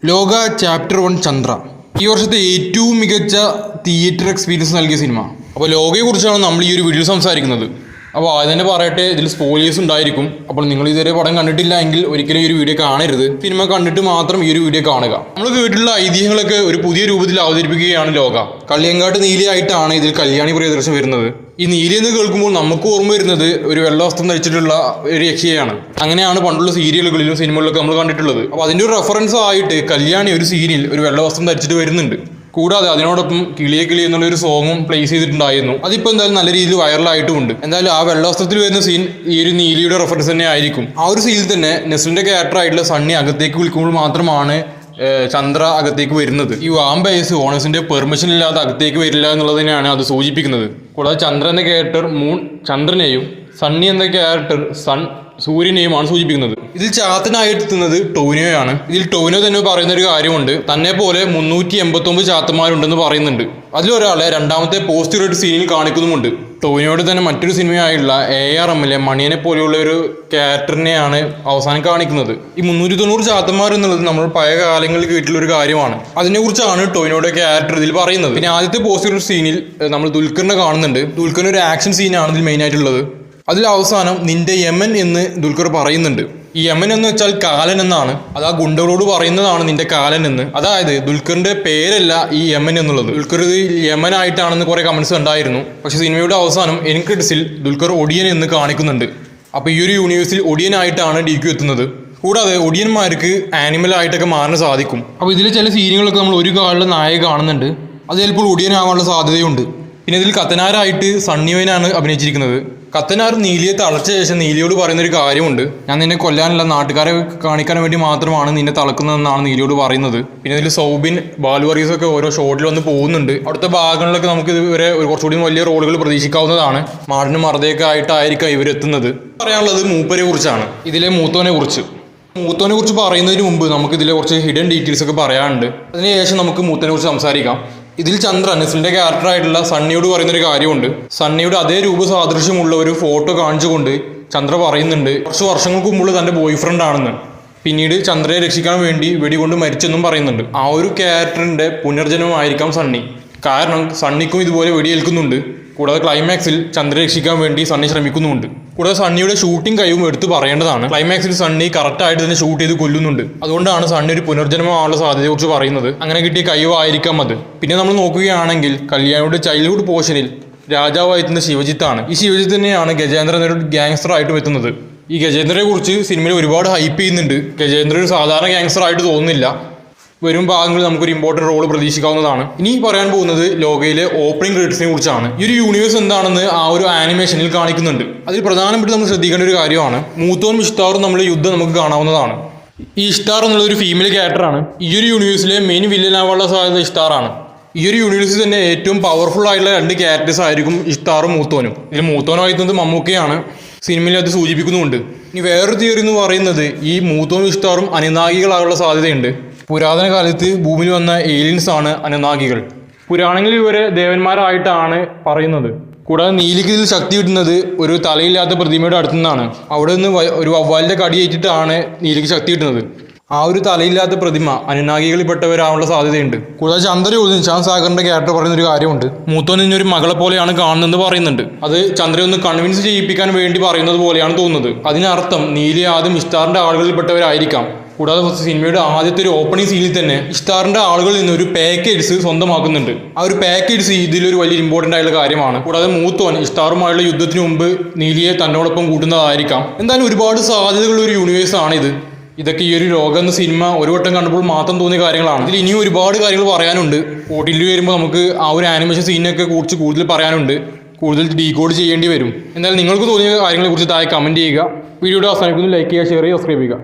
ലോക ചാപ്റ്റർ 1 ചന്ദ്ര ഈ വർഷത്തെ ഏറ്റവും മികച്ച തിയേറ്റർ എക്സ്പീരിയൻസ് നൽകിയ സിനിമ. അപ്പോൾ ലോകയെക്കുറിച്ചാണ് നമ്മൾ ഈ ഒരു വീഡിയോ സംസാരിക്കുന്നത്. അപ്പോൾ ആദ്യം തന്നെ പറയട്ടെ, ഇതിൽ സ്പോയിലേഴ്സ് ഉണ്ടായിരിക്കും. അപ്പോൾ നിങ്ങൾ ഇതുവരെ പടം കണ്ടിട്ടില്ല എങ്കിൽ ഒരിക്കലും ഈ ഒരു വീഡിയോ കാണരുത്. സിനിമ കണ്ടിട്ട് മാത്രം ഈ ഒരു വീഡിയോ കാണുക. നമ്മൾ കേട്ടിട്ടുള്ള ഐതിഹ്യങ്ങളൊക്കെ ഒരു പുതിയ രൂപത്തിൽ അവതരിപ്പിക്കുകയാണ് ലോക. കള്ളിയങ്കാട്ട് നീലിയായിട്ടാണ് ഇതിൽ കല്യാണി പ്രിയദർശൻ വരുന്നത്. ഈ നീലി എന്ന് കേൾക്കുമ്പോൾ നമുക്ക് ഓർമ്മ വരുന്നത് ഒരു വെള്ള വസ്ത്രം ധരിച്ചിട്ടുള്ള ഒരു രക്ഷയാണ്. അങ്ങനെയാണ് പണ്ടുള്ള സീരിയലുകളിലും സിനിമകളിലൊക്കെ നമ്മൾ കണ്ടിട്ടുള്ളത്. അപ്പോൾ അതിൻ്റെ ഒരു റെഫറൻസ് ആയിട്ട് കല്യാണി ഒരു സീനിൽ ഒരു വെള്ള വസ്ത്രം ധരിച്ചിട്ട് വരുന്നുണ്ട്. കൂടാതെ അതിനോടൊപ്പം കിളിയെ കിളി എന്നുള്ളൊരു സോങ്ങും പ്ലേസ് ചെയ്തിട്ടുണ്ടായിരുന്നു. അതിപ്പോൾ എന്തായാലും നല്ല രീതിയിൽ വൈറലായിട്ടുമുണ്ട്. എന്തായാലും ആ വെള്ള വസ്ത്രത്തിൽ വരുന്ന സീൻ ഈ ഒരു നീലിയുടെ റെഫറൻസ് തന്നെ ആയിരിക്കും. ആ ഒരു സീനിൽ തന്നെ നെസ്ലിന്റെ ക്യാരക്ടറായിട്ടുള്ള സണ്ണി അകത്തേക്ക് വിളിക്കുമ്പോൾ മാത്രമാണ് ചന്ദ്ര അകത്തേക്ക് വരുന്നത്. ഈ വാമ്പേഴ്സ് ഓണേഴ്സിന്റെ പെർമിഷൻ ഇല്ലാതെ അകത്തേക്ക് വരില്ല എന്നുള്ളതിനെയാണ് അത് സൂചിപ്പിക്കുന്നത്. കൂടാതെ ചന്ദ്ര എന്ന ക്യാരക്ടർ മൂൺ ചന്ദ്രനെയും സണ്ണി എന്ന ക്യാരക്ടർ സൂര്യനെയുമാണ് സൂചിപ്പിക്കുന്നത്. ഇതിൽ ചാത്തനായെത്തുന്നത് ടോവിനോയാണ്. ഇതിൽ ടോവിനോ തന്നെ പറയുന്ന ഒരു കാര്യമുണ്ട്, തന്നെ പോലെ 389 ചാത്തന്മാരുണ്ടെന്ന് പറയുന്നുണ്ട്. അതിലൊരാളെ രണ്ടാമത്തെ പോസ്റ്റ് ക്രെഡിറ്റ് സീനിൽ കാണിക്കുന്നുമുണ്ട്. ടോവിനോയുടെ തന്നെ മറ്റൊരു സിനിമയായുള്ള ARMലെ മണിയനെ പോലെയുള്ള ഒരു ക്യാരക്ടറിനെയാണ് അവസാനം കാണിക്കുന്നത്. ഈ 390 ചാത്തന്മാർ എന്നുള്ളത് നമ്മൾ പഴയ കാലങ്ങളിൽ കേട്ടിട്ടുള്ള ഒരു കാര്യമാണ്. അതിനെക്കുറിച്ചാണ് ടോവിനോയുടെ ക്യാരക്ടർ ഇതിൽ പറയുന്നത്. പിന്നെ ആദ്യത്തെ പോസ്റ്റ് ക്രെഡിറ്റ് സീനിൽ നമ്മൾ ദുൽഖറിനെ കാണുന്നുണ്ട്. ദുൽഖറിന് ഒരു ആക്ഷൻ സീനാണ് ഇതിൽ മെയിൻ ആയിട്ടുള്ളത്. അതിൽ അവസാനം നിന്റെ യമൻ എന്ന് ദുൽഖർ പറയുന്നുണ്ട്. ഈ യമൻ എന്ന് വെച്ചാൽ കാലൻ എന്നാണ്. അത് ആ ഗുണ്ടകളോട് പറയുന്നതാണ് നിന്റെ കാലൻ എന്ന്. അതായത് ദുൽഖറിന്റെ പേരല്ല ഈ യമൻ എന്നുള്ളത്. ദുൽഖർ ഇത് യമൻ ആയിട്ടാണെന്ന് കുറെ കമന്റ്സ് ഉണ്ടായിരുന്നു. പക്ഷെ സിനിമയുടെ അവസാനം എൻ ക്രെഡിറ്റ്സിൽ ദുൽഖർ ഒടിയൻ എന്ന് കാണിക്കുന്നുണ്ട്. അപ്പോൾ ഈ ഒരു യൂണിവേഴ്സിൽ ഒടിയൻ ആയിട്ടാണ് DQ എത്തുന്നത്. കൂടാതെ ഒടിയന്മാർക്ക് ആനിമൽ ആയിട്ടൊക്കെ മാറാൻ സാധിക്കും. അപ്പോൾ ഇതിലെ ചില സീനുകളൊക്കെ നമ്മൾ ഒരു കാലിലെ നായക കാണുന്നുണ്ട്. അത് ചിലപ്പോൾ ഒടിയനാവാനുള്ള സാധ്യതയുണ്ട്. പിന്നെ ഇതിൽ കത്തനാരായിട്ട് സണ്ണിയോനാണ് അഭിനയിച്ചിരിക്കുന്നത്. കത്തനാർ നീലിയെ തളച്ച ശേഷം നീലിയോട് പറയുന്നൊരു കാര്യമുണ്ട്, ഞാൻ നിന്നെ കൊല്ലാനല്ല നാട്ടുകാരെ കാണിക്കാൻ വേണ്ടി മാത്രമാണ് നിന്നെ തളക്കുന്നതെന്നാണ് നീലിയോട് പറയുന്നത്. പിന്നെ ഇതിൽ സൗബിൻ ബാലുവറീസ് ഒക്കെ ഓരോ ഷോട്ടിൽ വന്ന് പോകുന്നുണ്ട്. അടുത്ത ഭാഗങ്ങളിലൊക്കെ നമുക്ക് ഇവരെ കുറച്ചുകൂടി വലിയ റോളുകൾ പ്രതീക്ഷിക്കാവുന്നതാണ്. മാടിനും മറുതയൊക്കെ ആയിട്ടായിരിക്കാം ഇവരെത്തുന്നത്. പറയാനുള്ളത് മൂപ്പരെ കുറിച്ചാണ്, ഇതിലെ മൂത്തോനെ കുറിച്ച് പറയുന്നതിന് മുമ്പ് നമുക്ക് ഇതിലെ കുറച്ച് ഹിഡൻ ഡീറ്റെയിൽസ് ഒക്കെ പറയാനുണ്ട്. അതിനുശേഷം നമുക്ക് മൂത്തോനെ കുറിച്ച് സംസാരിക്കാം. ഇതിൽ ചന്ദ്ര നെസ്ലിന്റെ ക്യാരക്ടറായിട്ടുള്ള സണ്ണിയോട് പറയുന്നൊരു കാര്യമുണ്ട്. സണ്ണിയുടെ അതേ രൂപസാദൃശ്യമുള്ള ഒരു ഫോട്ടോ കാണിച്ചുകൊണ്ട് ചന്ദ്ര പറയുന്നുണ്ട് കുറച്ച് വർഷങ്ങൾക്ക് മുമ്പുള്ള തൻ്റെ ബോയ് ഫ്രണ്ട് ആണെന്ന്. പിന്നീട് ചന്ദ്രയെ രക്ഷിക്കാൻ വേണ്ടി വെടികൊണ്ട് മരിച്ചെന്നും പറയുന്നുണ്ട്. ആ ഒരു ക്യാരക്ടറിന്റെ പുനർജന്മമായിരിക്കാം സണ്ണി. കാരണം സണ്ണിക്കും ഇതുപോലെ വെടിയേൽക്കുന്നുണ്ട്. കൂടാതെ ക്ലൈമാക്സിൽ ചന്ദ്രയെ രക്ഷിക്കാൻ വേണ്ടി സണ്ണി ശ്രമിക്കുന്നുമുണ്ട്. കൂടാതെ സണ്ണിയുടെ ഷൂട്ടിംഗ് കഴിവും എടുത്ത് പറയേണ്ടതാണ്. ക്ലൈമാക്സിൽ സണ്ണി കറക്റ്റായിട്ട് തന്നെ ഷൂട്ട് ചെയ്ത് കൊല്ലുന്നുണ്ട്. അതുകൊണ്ടാണ് സണ്ണി ഒരു പുനർജന്മമായുള്ള സാധ്യതയെക്കുറിച്ച് പറയുന്നത്. അങ്ങനെ കിട്ടിയ കഴിവായിരിക്കാം അത്. പിന്നെ നമ്മൾ നോക്കുകയാണെങ്കിൽ കല്യാണിയുടെ ചൈൽഡ്ഹുഡ് പോർഷനിൽ രാജാവായി എത്തുന്ന ശിവജിത്താണ്. ഈ ശിവജിത്ത് തന്നെയാണ് ഗജേന്ദ്ര എന്നൊരു ഗ്യാങ്സ്റ്റർ ആയിട്ടും എത്തുന്നത്. ഈ ഗജേന്ദ്രയെ കുറിച്ച് സിനിമയിൽ ഒരുപാട് ഹൈപ്പ് ചെയ്യുന്നുണ്ട്. ഗജേന്ദ്ര ഒരു സാധാരണ ഗ്യാങ്സ്റ്റർ ആയിട്ട് തോന്നുന്നില്ല. വരും ഭാഗങ്ങളിൽ നമുക്കൊരു ഇമ്പോർട്ടൻറ്റ് റോൾ പ്രതീക്ഷിക്കാവുന്നതാണ്. ഇനി പറയാൻ പോകുന്നത് ലോകയിലെ ഓപ്പണിംഗ് ക്രെഡിറ്റ്സിനെ കുറിച്ചാണ്. ഈ ഒരു യൂണിവേഴ്സ് എന്താണെന്ന് ആ ഒരു ആനിമേഷനിൽ കാണിക്കുന്നുണ്ട്. അതിൽ പ്രധാനപ്പെട്ട് നമ്മൾ ശ്രദ്ധിക്കേണ്ട ഒരു കാര്യമാണ്, മൂത്തോനും ഇഷ്ടാറും നമ്മൾ യുദ്ധം നമുക്ക് കാണാവുന്നതാണ്. ഈ ഇഷ്ടാർ എന്നുള്ള ഒരു ഫീമെയിൽ ക്യാരക്ടറാണ്. ഈ ഒരു യൂണിവേഴ്സിലെ മെയിൻ വില്ലനാവാനുള്ള സാധ്യത ഇഷ്ടാറാണ്. ഈ ഒരു യൂണിവേഴ്സിൽ തന്നെ ഏറ്റവും പവർഫുൾ ആയിട്ടുള്ള 2 ക്യാരക്ടേഴ്സ് ആയിരിക്കും ഇഷ്ടാറും മൂത്തോനും. ഇതിൽ മൂത്തോനായിരുന്നത് മമ്മൂക്കയാണ്. സിനിമയിൽ അത് സൂചിപ്പിക്കുന്നുമുണ്ട്. ഇനി വേറൊരു തിയറി എന്ന് പറയുന്നത് ഈ മൂത്തോനും ഇഷ്ടാറും അനുനായികളാകാനുള്ള സാധ്യതയുണ്ട്. പുരാതന കാലത്ത് ഭൂമിയിൽ വന്ന ഏലിയൻസ് ആണ് അനുനാഗികൾ. പുരാണങ്ങളിൽ ഇവരെ ദേവന്മാരായിട്ടാണ് പറയുന്നത്. കൂടാതെ നീലിക്ക് ഇതിൽ ശക്തി കിട്ടുന്നത് ഒരു തലയില്ലാത്ത പ്രതിമയുടെ അടുത്തു നിന്നാണ്. അവിടെ നിന്ന് ഒരു വവ്വാലിന്റെ കടിയേറ്റിട്ടാണ് നീലിക്ക് ശക്തി കിട്ടുന്നത്. ആ ഒരു തലയില്ലാത്ത പ്രതിമ അനുനാഗികളിൽപ്പെട്ടവരാവാനുള്ള സാധ്യതയുണ്ട്. കൂടാതെ ചന്ദ്രയോട് ഷാൻ സാഗറിന്റെ ക്യാരക്ടർ പറയുന്നൊരു കാര്യമുണ്ട്, മൂത്തോൻ നിന്നൊരു മകളെ പോലെയാണ് കാണുന്നതെന്ന് പറയുന്നുണ്ട്. അത് ചന്ദ്രയെ ഒന്ന് കൺവിൻസ് ചെയ്യിപ്പിക്കാൻ വേണ്ടി പറയുന്നത് പോലെയാണ് തോന്നുന്നത്. അതിനർത്ഥം നീലി ആദ്യം ഇഷ്ടാറിന്റെ ആളുകളിൽപ്പെട്ടവരായിരിക്കാം. കൂടാതെ സിനിമയുടെ ആദ്യത്തെ ഒരു ഓപ്പണിംഗ് സീനിൽ തന്നെ ഇഷ്ടാറിന്റെ ആളുകളിൽ നിന്ന് ഒരു പാക്കേജ് സ്വന്തമാക്കുന്നുണ്ട്. ആ ഒരു പാക്കേജ് ഇതിലൊരു വലിയ ഇമ്പോർട്ടൻ്റ് ആയിട്ടുള്ള കാര്യമാണ്. കൂടാതെ മൂത്തോൻ ഇഷ്ടാറുമായുള്ള യുദ്ധത്തിന് മുമ്പ് നീലിയെ തന്നോടൊപ്പം കൂട്ടുന്നതായിരിക്കാം. എന്തായാലും ഒരുപാട് സാധ്യതകളുള്ള ഒരു യൂണിവേഴ്സ് ആണിത്. ഇതൊക്കെ ഈ ഒരു ലോകം എന്ന സിനിമ ഒരു വട്ടം കണ്ടപ്പോൾ മാത്രം തോന്നിയ കാര്യങ്ങളാണ്. ഇതിൽ ഇനിയും ഒരുപാട് കാര്യങ്ങൾ പറയാനുണ്ട്. OTT വരുമ്പോൾ നമുക്ക് ആ ഒരു ആനിമേഷൻ സീനൊക്കെ കുറിച്ച് കൂടുതൽ പറയാനുണ്ട്. കൂടുതൽ ഡീകോഡ് ചെയ്യേണ്ടി വരും. എന്തായാലും നിങ്ങൾക്ക് തോന്നിയ കാര്യങ്ങളെക്കുറിച്ച് താഴെ കമൻറ്റ് ചെയ്യുക. വീഡിയോയുടെ അവസാനിക്കുന്നു. ലൈക്ക് ചെയ്യുക, ഷെയർ ചെയ്യുക, സബ്സ്ക്രൈബ് ചെയ്യുക.